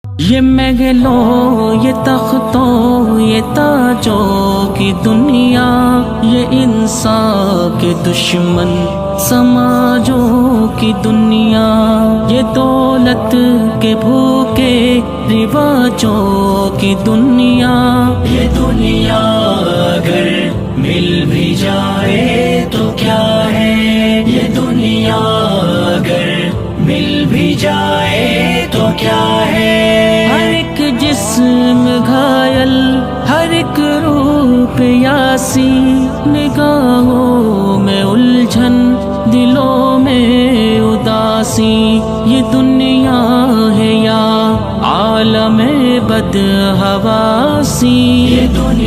ये महलों ये तख्तों ये ताजों की दुनिया, ये इंसान के दुश्मन समाजों की दुनिया, ये दौलत के भूखे रिवाजों की दुनिया। ये दुनिया अगर मिल भी जाए तो क्या है, ये दुनिया अगर मिल भी जाए तो क्या है। हर एक जिस्म घायल, हर एक रूप यासी, निगाहों में उलझन, दिलों में उदासी। ये दुनिया है या आलम बदहवासी, ये दुनिया